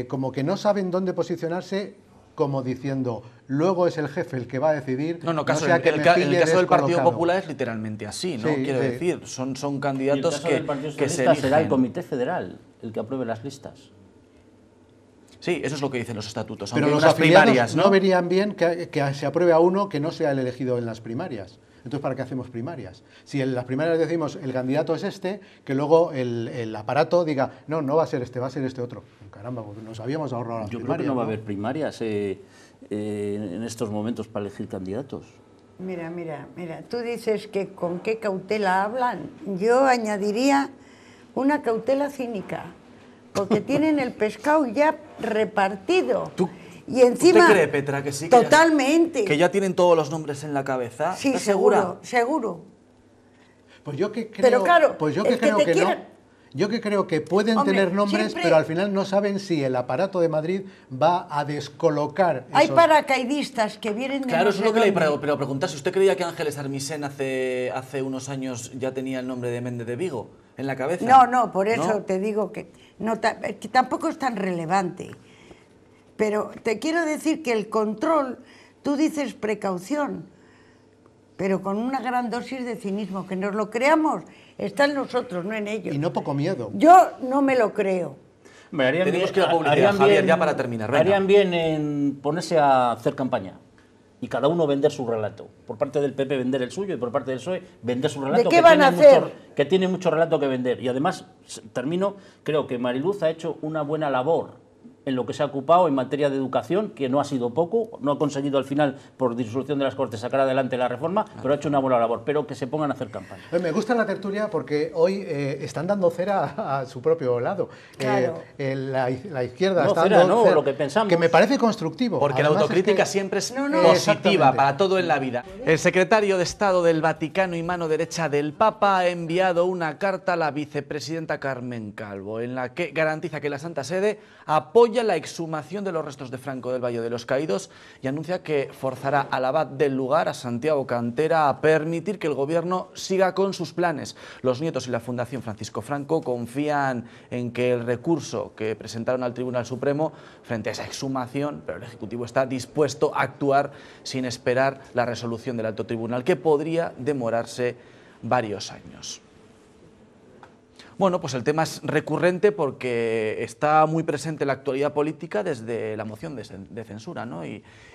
como que no saben dónde posicionarse, como diciendo, luego es el jefe el que va a decidir. No, caso, no sea que el caso del Partido Popular es literalmente así, ¿no? Sí, quiero decir, son candidatos que se eligen. Será el Comité Federal el que apruebe las listas. Sí, eso es lo que dicen los estatutos. Pero los afiliados no verían bien que se apruebe a uno que no sea el elegido en las primarias. Entonces, ¿para qué hacemos primarias? Si en las primarias decimos el candidato es este, que luego el aparato diga, no, no va a ser este, va a ser este otro. Caramba, porque nos habíamos ahorrado las primarias. Yo creo que no va a haber primarias en estos momentos para elegir candidatos. Mira, tú dices que con qué cautela hablan. Yo añadiría una cautela cínica, porque tienen el pescado ya repartido. Y encima, ¿usted cree, Petra, que sí? Totalmente. Que ya tienen todos los nombres en la cabeza. Sí, ¿estás segura? Seguro. Pues yo que creo, pero claro, pues yo que creo que no. Yo que creo que pueden tener nombres, pero al final no saben si el aparato de Madrid va a descolocar. Hay paracaidistas que vienen de Claro, eso es lo que le pero preguntar si usted creía que Ángeles Armisen hace unos años ya tenía el nombre de Méndez de Vigo en la cabeza. No, por eso te digo que tampoco es tan relevante. Pero te quiero decir que el control, tú dices precaución, pero con una gran dosis de cinismo, que nos lo creamos, está en nosotros, no en ellos. Y no poco miedo. Yo no me lo creo. Tenemos que ir a publicidad, Javier, ya para terminar. Venga. Harían bien en ponerse a hacer campaña y cada uno vender su relato. Por parte del PP vender el suyo y por parte del PSOE vender su relato. ¿De qué van a hacer? Que tiene mucho relato que vender. Y además, termino, creo que Mariluz ha hecho una buena labor en lo que se ha ocupado en materia de educación, que no ha sido poco, no ha conseguido al final, por disolución de las Cortes, sacar adelante la reforma, pero ha hecho una buena labor, pero que se pongan a hacer campaña. Me gusta la tertulia porque hoy están dando cera a su propio lado. Claro. La izquierda está dando cera, lo que pensamos. Que me parece constructivo. Porque además la autocrítica siempre es positiva para todo en la vida. El secretario de Estado del Vaticano y mano derecha del Papa ha enviado una carta a la vicepresidenta Carmen Calvo, en la que garantiza que la Santa Sede apoya la exhumación de los restos de Franco del Valle de los Caídos y anuncia que forzará al abad del lugar, a Santiago Cantera, a permitir que el gobierno siga con sus planes. Los nietos y la Fundación Francisco Franco confían en que el recurso que presentaron al Tribunal Supremo frente a esa exhumación, pero el Ejecutivo está dispuesto a actuar sin esperar la resolución del Alto Tribunal, que podría demorarse varios años. Bueno, pues el tema es recurrente porque está muy presente en la actualidad política desde la moción de censura, ¿no?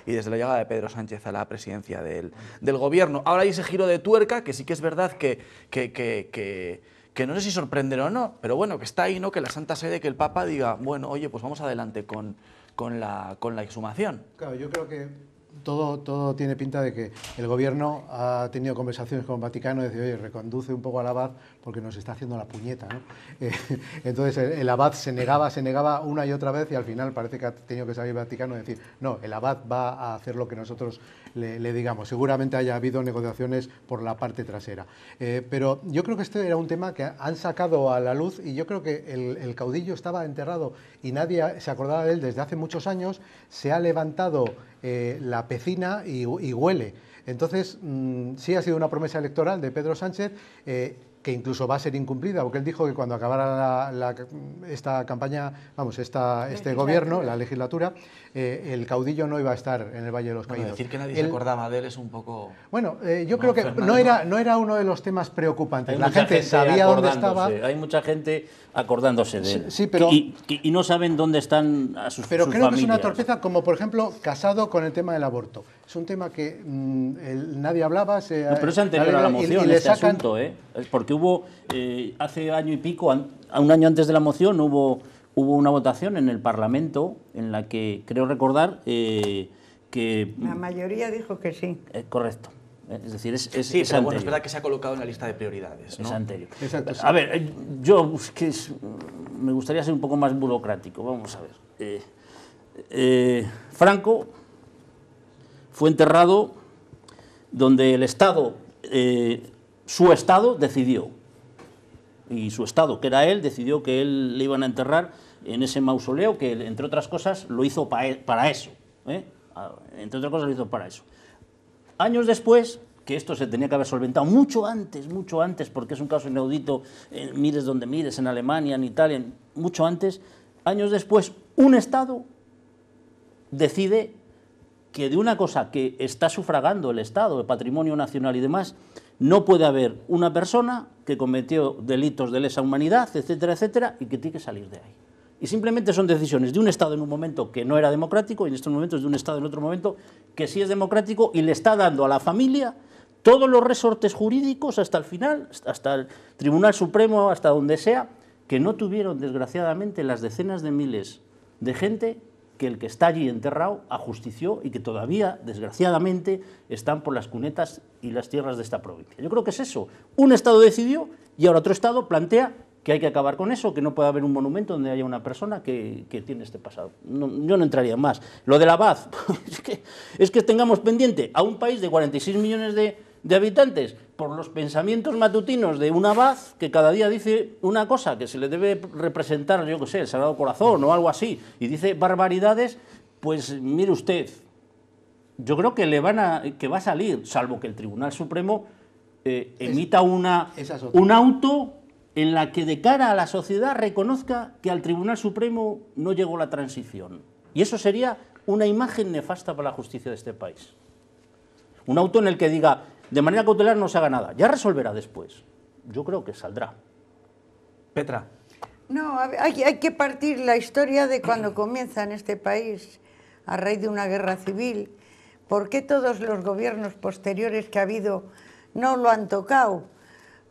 y desde la llegada de Pedro Sánchez a la presidencia del gobierno. Ahora hay ese giro de tuerca que sí que es verdad que no sé si sorprender o no, pero bueno, que está ahí, ¿no? Que la Santa Sede, que el Papa diga, bueno, oye, pues vamos adelante con la exhumación. Claro, yo creo que todo tiene pinta de que el gobierno ha tenido conversaciones con el Vaticano y dice, oye, reconduce un poco al abad porque nos está haciendo la puñeta, ¿no? Entonces el abad se negaba una y otra vez y al final parece que ha tenido que salir el Vaticano y decir, no, el abad va a hacer lo que nosotros le digamos. Seguramente haya habido negociaciones por la parte trasera. Pero yo creo que este era un tema que han sacado a la luz y yo creo que el caudillo estaba enterrado y nadie se acordaba de él desde hace muchos años. Se ha levantado la pecina y huele. Entonces, sí ha sido una promesa electoral de Pedro Sánchez que incluso va a ser incumplida, porque él dijo que cuando acabara esta campaña, vamos, este gobierno, la legislatura, el caudillo no iba a estar en el Valle de los Caídos. Decir que nadie se acordaba de él es un poco... Bueno, yo creo que no era uno de los temas preocupantes. La gente sabía dónde estaba. Hay mucha gente acordándose de él. Sí, pero, y no saben dónde están a sus Pero sus creo familias. que es una torpeza, como por ejemplo, Casado con el tema del aborto. Es un tema que nadie hablaba. Pero es anterior a la moción, este asunto, ¿eh? Porque hubo, hace año y pico, a un año antes de la moción, hubo una votación en el Parlamento en la que, creo recordar, que... La mayoría dijo que sí. Correcto. Es decir, sí, pero anterior. bueno, es verdad que se ha colocado en la lista de prioridades, ¿no? Es anterior. Exacto, sí. A ver, yo me gustaría ser un poco más burocrático. Vamos a ver. Franco fue enterrado donde el Estado, su Estado decidió. Y su Estado, que era él, decidió que él le iban a enterrar en ese mausoleo que, entre otras cosas, lo hizo para eso. Entre otras cosas, lo hizo para eso. Años después, que esto se tenía que haber solventado mucho antes, porque es un caso inaudito, mires donde mires, en Alemania, en Italia, mucho antes, años después, un Estado decide que de una cosa que está sufragando el Estado, el patrimonio nacional y demás, no puede haber una persona que cometió delitos de lesa humanidad, etcétera, etcétera, y que tiene que salir de ahí. Y simplemente son decisiones de un Estado en un momento que no era democrático y en estos momentos de un Estado en otro momento que sí es democrático y le está dando a la familia todos los resortes jurídicos hasta el final, hasta el Tribunal Supremo, hasta donde sea, que no tuvieron, desgraciadamente, las decenas de miles de gente que el que está allí enterrado ajustició y que todavía, desgraciadamente, están por las cunetas y las tierras de esta provincia. Yo creo que es eso. Un Estado decidió y ahora otro Estado plantea que hay que acabar con eso, que no puede haber un monumento donde haya una persona que tiene este pasado. Yo no entraría más. Lo del abad, es que tengamos pendiente a un país de 46 millones de habitantes por los pensamientos matutinos de un abad que cada día dice una cosa que se le debe representar, yo qué sé, el Sagrado Corazón o algo así, y dice barbaridades, pues mire usted, yo creo que va a salir, salvo que el Tribunal Supremo emita un auto en la que de cara a la sociedad reconozca que al Tribunal Supremo no llegó la transición. Y eso sería una imagen nefasta para la justicia de este país. Un auto en el que diga, de manera cautelar no se haga nada, ya resolverá después. Yo creo que saldrá. Petra. No, hay que partir la historia de cuando comienza en este país, a raíz de una guerra civil. ¿Por qué todos los gobiernos posteriores que ha habido no lo han tocado?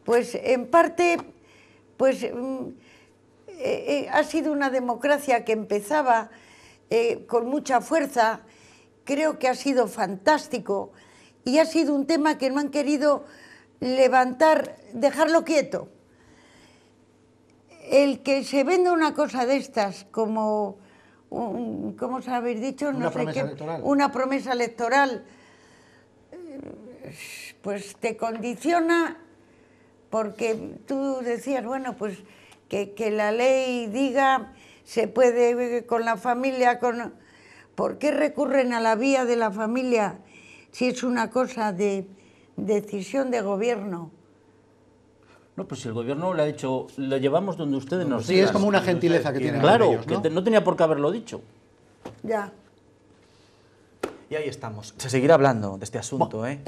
Pues en parte... ha sido una democracia que empezaba con mucha fuerza, creo que ha sido fantástico y ha sido un tema que no han querido levantar, dejarlo quieto. El que se venda una cosa de estas como, ¿cómo os habéis dicho? No sé qué, una promesa electoral, pues te condiciona. Porque tú decías, bueno, pues que la ley diga, se puede con la familia, ¿por qué recurren a la vía de la familia si es una cosa de decisión de gobierno? No, pues si el gobierno le ha dicho, lo llevamos donde ustedes nos digan. Sí, es como una gentileza que tienen claro, ellos, ¿no? Que no tenía por qué haberlo dicho. Ya. Y ahí estamos. Se seguirá hablando de este asunto, ¿eh?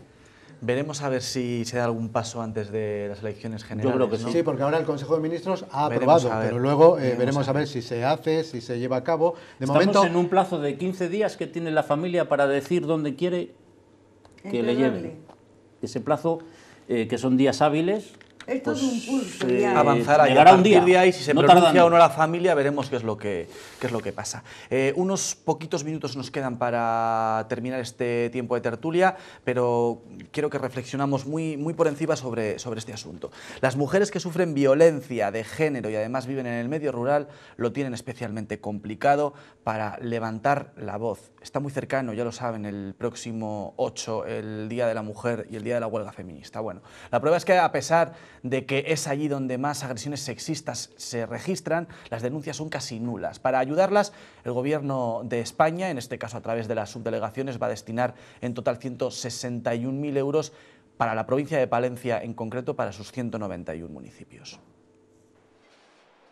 Veremos a ver si se da algún paso antes de las elecciones generales. Yo creo que ¿no? Sí, porque ahora el Consejo de Ministros ha aprobado, pero luego veremos a ver si se hace, si se lleva a cabo. Estamos en un plazo de 15 días que tiene la familia para decir dónde quiere que le lleven. Ese plazo, que son días hábiles, Es todo un pulso ya. Avanzará y a partir de ahí, si se pronuncia o no la familia, veremos qué es lo que pasa. Unos poquitos minutos nos quedan para terminar este tiempo de tertulia, pero quiero que reflexionamos muy por encima sobre este asunto. Las mujeres que sufren violencia de género y además viven en el medio rural lo tienen especialmente complicado para levantar la voz. Está muy cercano, ya lo saben, el próximo 8, el Día de la Mujer y el Día de la Huelga Feminista. Bueno, la prueba es que a pesar de que es allí donde más agresiones sexistas se registran, las denuncias son casi nulas. Para ayudarlas, el Gobierno de España, en este caso a través de las subdelegaciones, va a destinar en total 161.000 euros para la provincia de Palencia, en concreto para sus 191 municipios.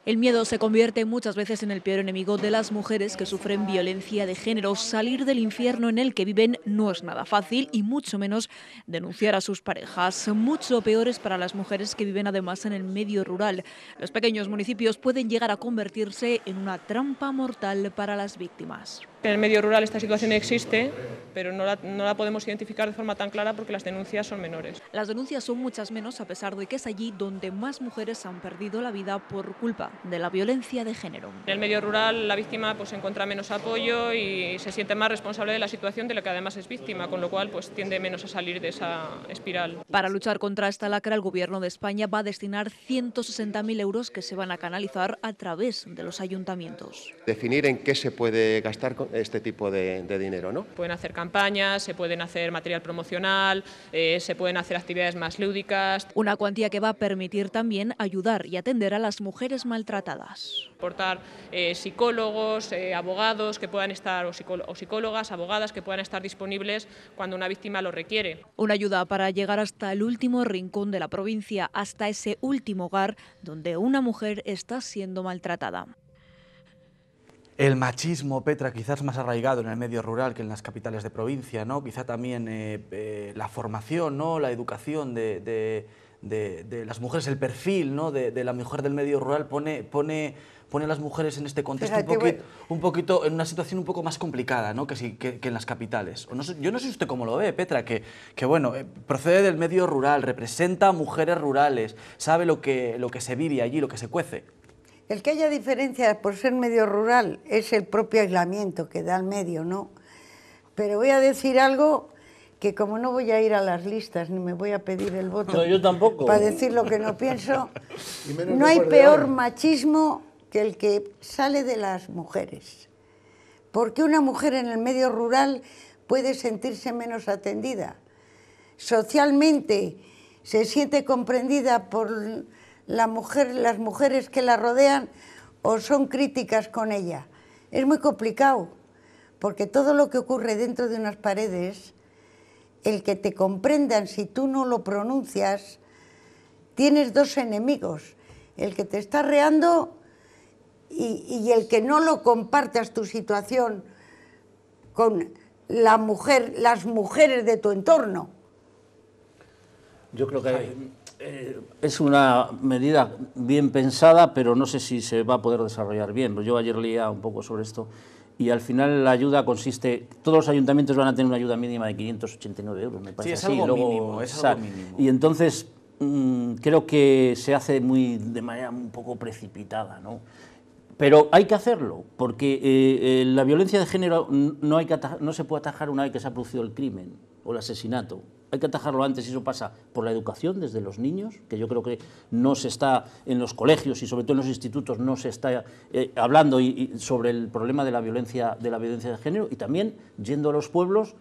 El miedo se convierte muchas veces en el peor enemigo de las mujeres que sufren violencia de género. Salir del infierno en el que viven no es nada fácil y mucho menos denunciar a sus parejas. Mucho peores para las mujeres que viven además en el medio rural. Los pequeños municipios pueden llegar a convertirse en una trampa mortal para las víctimas. En el medio rural esta situación existe, pero no la podemos identificar de forma tan clara porque las denuncias son menores. Las denuncias son muchas menos a pesar de que es allí donde más mujeres han perdido la vida por culpa de la violencia de género. En el medio rural la víctima encuentra menos apoyo y se siente más responsable de la situación de la que además es víctima, con lo cual tiende menos a salir de esa espiral. Para luchar contra esta lacra, el Gobierno de España va a destinar 160.000 euros que se van a canalizar a través de los ayuntamientos. Definir en qué se puede gastar este tipo de dinero, ¿no? Pueden hacer campañas, se pueden hacer material promocional, se pueden hacer actividades más lúdicas. Una cuantía que va a permitir también ayudar y atender a las mujeres maltratadas. Aportar psicólogos, abogados que puedan estar, o psicólogas, abogadas que puedan estar disponibles cuando una víctima lo requiere. Una ayuda para llegar hasta el último rincón de la provincia, hasta ese último hogar donde una mujer está siendo maltratada. El machismo, Petra, quizás más arraigado en el medio rural que en las capitales de provincia, ¿no? Quizá también la formación, ¿no? La educación de las mujeres, el perfil, ¿no? de la mujer del medio rural pone a las mujeres en este contexto un poquito en una situación un poco más complicada, ¿no? que en las capitales. Yo no sé usted cómo lo ve, Petra, que bueno, procede del medio rural, representa a mujeres rurales, sabe lo que se vive allí, lo que se cuece. El que haya diferencias por ser medio rural es el propio aislamiento que da al medio, ¿no? Pero voy a decir algo que como no voy a ir a las listas ni me voy a pedir el voto no, yo tampoco. Para decir lo que no pienso, no hay peor machismo que el que sale de las mujeres. Porque una mujer en el medio rural puede sentirse menos atendida. Socialmente se siente comprendida por las mujeres que la rodean o son críticas con ella. Es muy complicado, porque todo lo que ocurre dentro de unas paredes, el que te comprendan si tú no lo pronuncias, tienes dos enemigos, el que te está reando y el que no lo compartas tu situación con las mujeres de tu entorno. Yo creo que es una medida bien pensada, pero no sé si se va a poder desarrollar bien. Yo ayer leía un poco sobre esto y al final la ayuda consiste, todos los ayuntamientos van a tener una ayuda mínima de 589 euros, me parece. Sí, es algo mínimo, es algo mínimo. Y entonces creo que se hace de manera un poco precipitada, ¿no? Pero hay que hacerlo, porque la violencia de género no se puede atajar una vez que se ha producido el crimen o el asesinato. Hay que atajarlo antes y eso pasa por la educación desde los niños, que yo creo que no se está en los colegios y sobre todo en los institutos no se está hablando sobre el problema de la violencia de género, y también yendo a los pueblos,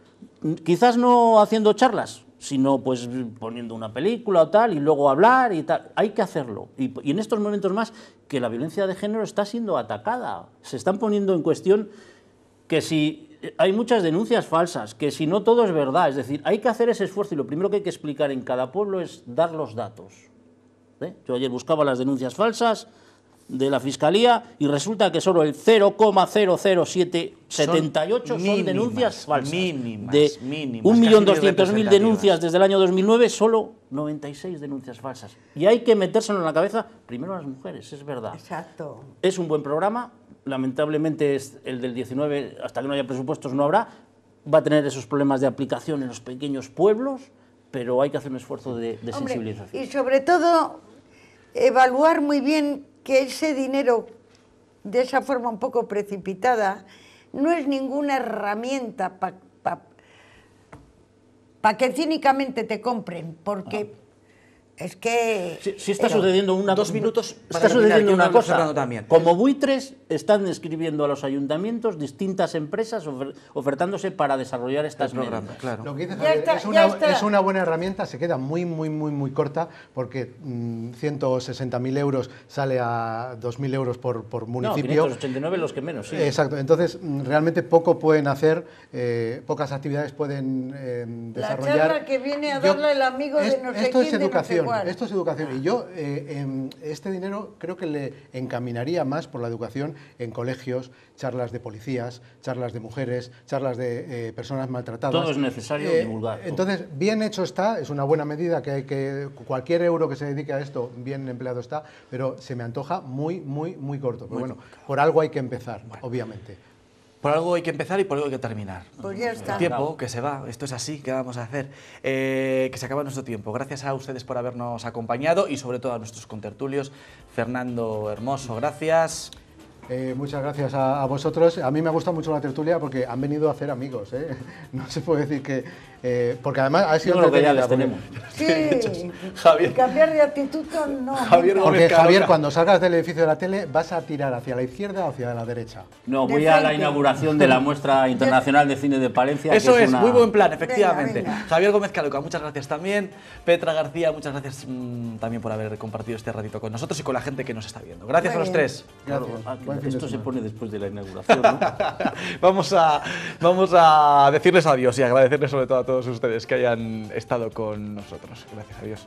quizás no haciendo charlas, sino pues poniendo una película o tal y luego hablar y tal. Hay que hacerlo. Y en estos momentos más que la violencia de género está siendo atacada, se están poniendo en cuestión que si hay muchas denuncias falsas, que si no todo es verdad, es decir, hay que hacer ese esfuerzo y lo primero que hay que explicar en cada pueblo es dar los datos. Yo ayer buscaba las denuncias falsas de la Fiscalía y resulta que solo el 0,00778 son denuncias falsas. Mínimas, de 1.200.000 denuncias desde el año 2009, solo 96 denuncias falsas. Y hay que metérselo en la cabeza primero a las mujeres, es verdad. Exacto. Es un buen programa, lamentablemente es el del 19, hasta que no haya presupuestos no habrá, va a tener esos problemas de aplicación en los pequeños pueblos, pero hay que hacer un esfuerzo de Hombre, sensibilización. y sobre todo, evaluar muy bien que ese dinero, de esa forma un poco precipitada, no es ninguna herramienta para que cínicamente te compren, porque es que... Sí está sucediendo una cosa. 2 minutos para está sucediendo una cosa. Fernando, también. Como buitres están escribiendo a los ayuntamientos distintas empresas ofertándose para desarrollar estas medidas. Claro. Lo que dice Javier es una buena herramienta, se queda muy corta porque 160.000 euros sale a 2.000 euros por municipio. No, 589 los que menos, sí. Exacto, entonces realmente poco pueden hacer, pocas actividades pueden desarrollar. La charla que viene a darle el amigo de no sé quién, de no sé cuál. Esto es educación y yo este dinero creo que le encaminaría más por la educación en colegios, charlas de policías, charlas de mujeres, charlas de personas maltratadas. Todo es necesario divulgar. Entonces, bien hecho está, es una buena medida que cualquier euro que se dedique a esto, bien empleado está, pero se me antoja muy corto. Pero bueno, por algo hay que empezar, obviamente. Por algo hay que empezar y por algo hay que terminar. Pues ya está. El tiempo que se va, esto es así, ¿qué vamos a hacer? Que se acaba nuestro tiempo. Gracias a ustedes por habernos acompañado y sobre todo a nuestros contertulios. Fernando Hermoso, gracias. Muchas gracias a vosotros. A mí me gusta mucho la tertulia porque han venido a hacer amigos. No se puede decir que... porque además ha sido... Lo que ya les tenemos. Sí, Javier. Y cambiar de actitud no. Porque Javier, cuando salgas del edificio de la tele, vas a tirar hacia la izquierda o hacia la derecha. No, voy a la inauguración de la Muestra Internacional de Cine de Palencia. Eso es, una... muy buen plan, efectivamente. Venga. Javier Gómez Caloca, muchas gracias también. Petra García, muchas gracias también por haber compartido este ratito con nosotros y con la gente que nos está viendo. Gracias a los tres. Esto se pone después de la inauguración, ¿no? vamos a decirles adiós y agradecerles sobre todo a todos ustedes que hayan estado con nosotros. Gracias, adiós.